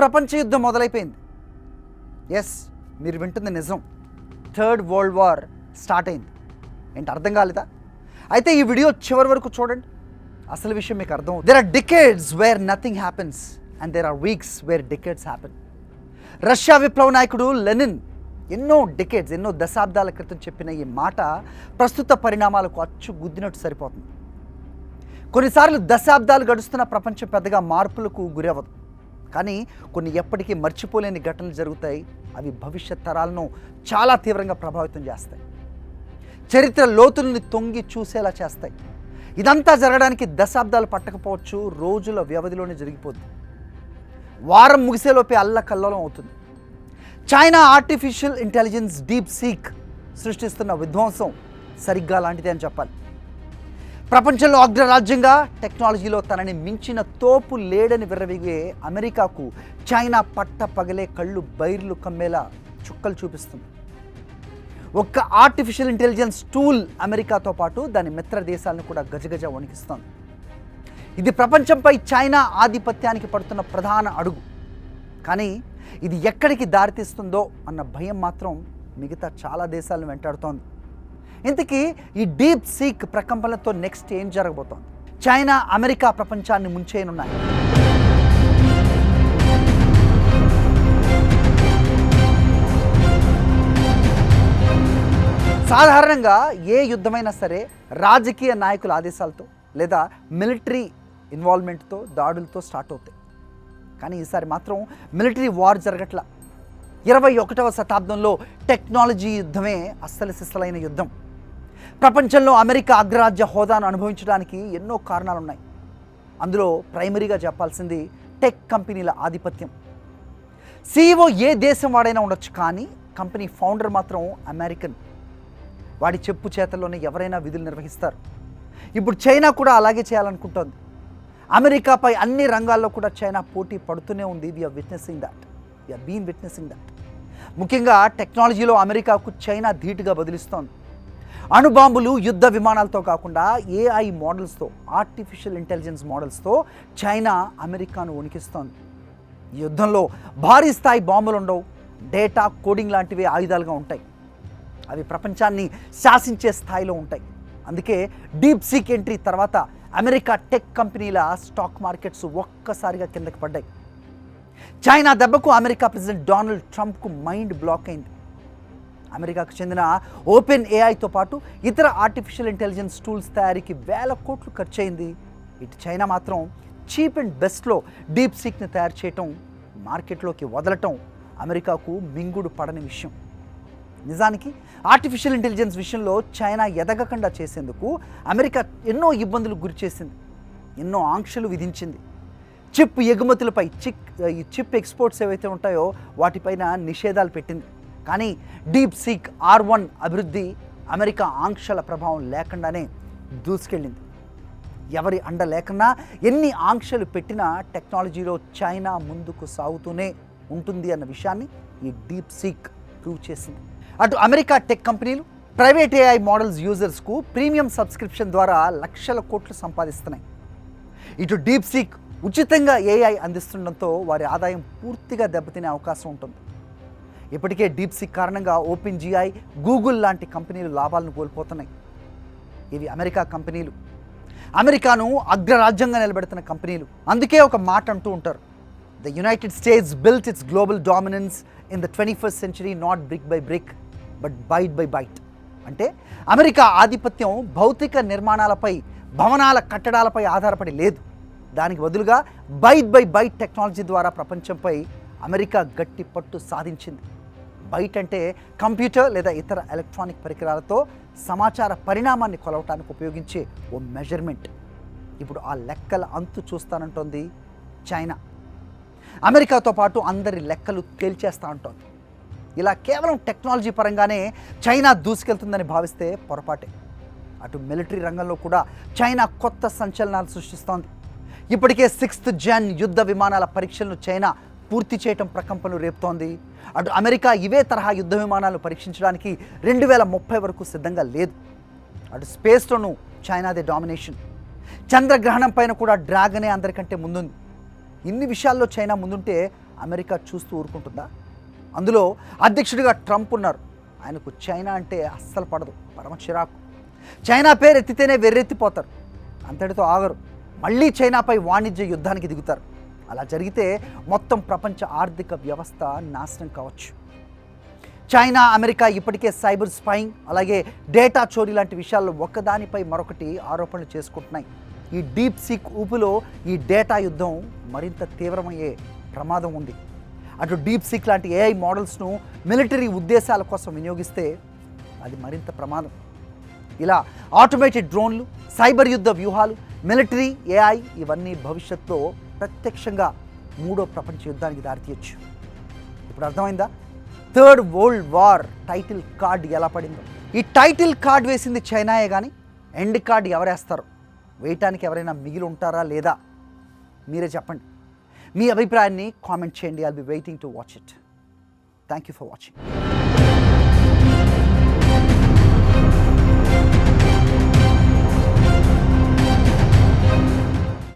ప్రపంచ యుద్ధం మొదలైపోయింది. ఎస్, మీరు వింటుంది నిజం. థర్డ్ వరల్డ్ వార్ స్టార్ట్ అయింది. ఏంటి అర్థం కాలేదా? అయితే ఈ వీడియో చివరి వరకు చూడండి, అసలు విషయం మీకు అర్థం అవుతుంది. There are decades where nothing happens and there are weeks where decades happen. Russia విప్లవ నాయకుడు లెనిన్ ఎన్నో దశాబ్దాల క్రితం చెప్పిన ఈ మాట ప్రస్తుత పరిణామాలకు అచ్చు గుద్దినట్టు సరిపోతుంది. కొన్నిసార్లు దశాబ్దాలు గడుస్తున్న ప్రపంచం పెద్దగా మార్పులకు గురి అవ్వదు, కానీ కొన్ని ఎప్పటికీ మర్చిపోలేని ఘటనలు జరుగుతాయి. అవి భవిష్యత్ తరాలను చాలా తీవ్రంగా ప్రభావితం చేస్తాయి, చరిత్ర లోతుల్ని తొంగి చూసేలా చేస్తాయి. ఇదంతా జరగడానికి దశాబ్దాలు పట్టకపోవచ్చు, రోజుల వ్యవధిలోనే జరిగిపోతుంది. వారం ముగిసేలోపే అల్లకల్లోలం అవుతుంది. China artificial intelligence DeepSeek సృష్టిస్తున్న విధ్వంసం సరిగ్గా లాంటిదే అని చెప్పాలి. ప్రపంచంలో అగ్రరాజ్యంగా టెక్నాలజీలో తనని మించిన తోపు లేడని విర్రవీగే అమెరికాకు చైనా పట్ట పగలే కళ్ళు బైర్లు కమ్మేలా చుక్కలు చూపిస్తుంది. ఒక్క ఆర్టిఫిషియల్ ఇంటెలిజెన్స్ టూల్ అమెరికాతో పాటు దాని మిత్ర దేశాలను కూడా గజగజ వణికిస్తోంది. ఇది ప్రపంచంపై చైనా ఆధిపత్యానికి పడుతున్న ప్రధాన అడుగు. కానీ ఇది ఎక్కడికి దారితీస్తుందో అన్న భయం మాత్రం మిగతా చాలా దేశాలను వెంటాడుతోంది. ఇంతకీ ఈ డీప్ సీక్ ప్రకంపనలతో నెక్స్ట్ ఏం జరగబోతోంది? చైనా, అమెరికా ప్రపంచాన్ని ముంచేయనున్నాయి. సాధారణంగా ఏ యుద్ధమైనా సరే రాజకీయ నాయకుల ఆదేశాలతో లేదా మిలిటరీ ఇన్వాల్వ్మెంట్తో, దాడులతో స్టార్ట్ అవుతాయి. కానీ ఈసారి మాత్రం మిలిటరీ వార్ జరగట్లా. 21వ శతాబ్దంలో టెక్నాలజీ యుద్ధమే అస్సలు సిస్సలైన యుద్ధం. ప్రపంచంలో అమెరికా అగ్రరాజ్య హోదాను అనుభవించడానికి ఎన్నో కారణాలున్నాయి. అందులో ప్రైమరీగా చెప్పాల్సింది టెక్ కంపెనీల ఆధిపత్యం. CEO ఏ దేశం వాడైనా ఉండొచ్చు, కానీ కంపెనీ ఫౌండర్ మాత్రం అమెరికన్. వాడి చెప్పు చేతల్లోనే ఎవరైనా విధులు నిర్వహిస్తారు. ఇప్పుడు చైనా కూడా అలాగే చేయాలనుకుంటోంది. అమెరికాపై అన్ని రంగాల్లో కూడా చైనా పోటీ పడుతూనే ఉంది. We are been witnessing that. ముఖ్యంగా టెక్నాలజీలో అమెరికాకు చైనా ధీటుగా బదిలిస్తోంది. అణుబాంబులు, యుద్ధ విమానాలతో కాకుండా AI మోడల్స్తో, ఆర్టిఫిషియల్ ఇంటెలిజెన్స్ మోడల్స్తో చైనా అమెరికాను వణికిస్తోంది. ఈ యుద్ధంలో భారీ స్థాయి బాంబులు ఉండవు, డేటా, కోడింగ్ లాంటివి ఆయుధాలుగా ఉంటాయి. అవి ప్రపంచాన్ని శాసించే స్థాయిలో ఉంటాయి. అందుకే డీప్ సీక్ ఎంట్రీ తర్వాత అమెరికా టెక్ కంపెనీల స్టాక్ మార్కెట్స్ ఒక్కసారిగా కిందకి పడ్డాయి. చైనా దెబ్బకు అమెరికా ప్రెసిడెంట్ డొనాల్డ్ ట్రంప్కు మైండ్ బ్లాక్ అయింది. అమెరికాకు చెందిన ఓపెన్ AIతో పాటు ఇతర ఆర్టిఫిషియల్ ఇంటెలిజెన్స్ టూల్స్ తయారీకి వేల కోట్లు ఖర్చయింది. ఇటు చైనా మాత్రం చీప్ అండ్ బెస్ట్లో డీప్ సీక్ని తయారు చేయటం, మార్కెట్లోకి వదలటం అమెరికాకు మింగుడు పడని విషయం. నిజానికి ఆర్టిఫిషియల్ ఇంటెలిజెన్స్ విషయంలో చైనా ఎదగకుండా చేసేందుకు అమెరికా ఎన్నో ఇబ్బందులు గురి చేసింది, ఎన్నో ఆంక్షలు విధించింది. చిప్ ఎగుమతులపై, చిప్ ఎక్స్పోర్ట్స్ ఏవైతే ఉంటాయో వాటిపైన నిషేధాలు పెట్టింది. కానీ డీప్ సీక్ R1 అభివృద్ధి అమెరికా ఆంక్షల ప్రభావం లేకుండానే దూసుకెళ్ళింది. ఎవరి అండ లేకున్నా, ఎన్ని ఆంక్షలు పెట్టినా టెక్నాలజీలో చైనా ముందుకు సాగుతూనే ఉంటుంది అన్న విషయాన్ని ఈ డీప్ సీక్ ప్రూవ్ చేసింది. అటు అమెరికా టెక్ కంపెనీలు ప్రైవేట్ AI మోడల్స్ యూజర్స్కు ప్రీమియం సబ్స్క్రిప్షన్ ద్వారా లక్షల కోట్లు సంపాదిస్తున్నాయి. ఇటు డీప్ సీక్ ఉచితంగా AI అందిస్తుండటంతో వారి ఆదాయం పూర్తిగా దెబ్బతినే అవకాశం ఉంటుంది. ఇప్పటికే డీప్ సీక్ కారణంగా OpenGI, గూగుల్ లాంటి కంపెనీలు లాభాలను కోల్పోతున్నాయి. ఇవి అమెరికా కంపెనీలు, అమెరికాను అగ్రరాజ్యంగా నిలబెడుతున్న కంపెనీలు. అందుకే ఒక మాట అంటూ ఉంటారు, the United States built its global dominance in the 21st century not brick by brick but byte by byte. అంటే అమెరికా ఆధిపత్యం భౌతిక నిర్మాణాలపై, భవనాల కట్టడాలపై ఆధారపడి లేదు. దానికి బదులుగా బైట్ బై బైట్ టెక్నాలజీ ద్వారా ప్రపంచంపై అమెరికా గట్టి పట్టు సాధించింది. బైట్ అంటే కంప్యూటర్ లేదా ఇతర ఎలక్ట్రానిక్ పరికరాలతో సమాచార పరిణామాన్ని కొలవటానికి ఉపయోగించే ఓ మెజర్మెంట్. ఇప్పుడు ఆ లెక్కల అంతు చూస్తానంటోంది చైనా. అమెరికాతో పాటు అందరి లెక్కలు తేల్చేస్తా అంటోంది. ఇలా కేవలం టెక్నాలజీ పరంగానే చైనా దూసుకెళ్తుందని భావిస్తే పొరపాటే. అటు మిలిటరీ రంగంలో కూడా చైనా కొత్త సంచలనాలు సృష్టిస్తోంది. ఇప్పటికే 6th Gen యుద్ధ విమానాల పరీక్షలను చైనా పూర్తి చేయటం ప్రకంపనలు రేపుతోంది. అటు అమెరికా ఇవే తరహా యుద్ధ విమానాలు పరీక్షించడానికి 2030 వరకు సిద్ధంగా లేదు. అటు స్పేస్లోనూ చైనాదే డామినేషన్. చంద్రగ్రహణం పైన కూడా డ్రాగనే అందరికంటే ముందుంది. ఇన్ని విషయాల్లో చైనా ముందుంటే అమెరికా చూస్తూ ఊరుకుంటుందా? అందులో అధ్యక్షుడిగా ట్రంప్ ఉన్నారు. ఆయనకు చైనా అంటే అస్సలు పడదు, పరమ చిరాకు. చైనా పేరు ఎత్తితేనే వెర్రెత్తిపోతారు. అంతటితో ఆగరు, మళ్ళీ చైనాపై వాణిజ్య యుద్ధానికి దిగుతారు. అలా జరిగితే మొత్తం ప్రపంచ ఆర్థిక వ్యవస్థ నాశనం కావచ్చు. చైనా, అమెరికా ఇప్పటికే సైబర్ స్పైయింగ్, అలాగే డేటా చోరీ లాంటి విషయాల్లో ఒకదానిపై మరొకటి ఆరోపణలు చేసుకుంటున్నాయి. ఈ డీప్ సీక్ ఊపులో ఈ డేటా యుద్ధం మరింత తీవ్రమయ్యే ప్రమాదం ఉంది. అటు డీప్ సీక్ లాంటి ఏఐ మోడల్స్ను మిలిటరీ ఉద్దేశాల కోసం వినియోగిస్తే అది మరింత ప్రమాదం. ఇలా ఆటోమేటెడ్ డ్రోన్లు, సైబర్ యుద్ధ వ్యూహాలు, మిలిటరీ, ఏఐ ఇవన్నీ భవిష్యత్తులో ప్రత్యక్షంగా మూడో ప్రపంచ యుద్ధానికి దారితీయచ్చు. ఇప్పుడు అర్థమైందా third world war title card ఎలా పడిందో? ఈ టైటిల్ కార్డ్ వేసింది చైనాయే, కానీ ఎండ్ కార్డ్ ఎవరేస్తారు? వేయటానికి ఎవరైనా మిగిలి ఉంటారా లేదా? మీరే చెప్పండి. మీ అభిప్రాయాన్ని కామెంట్ చేయండి. I'll be waiting to watch it. Thank you for watching.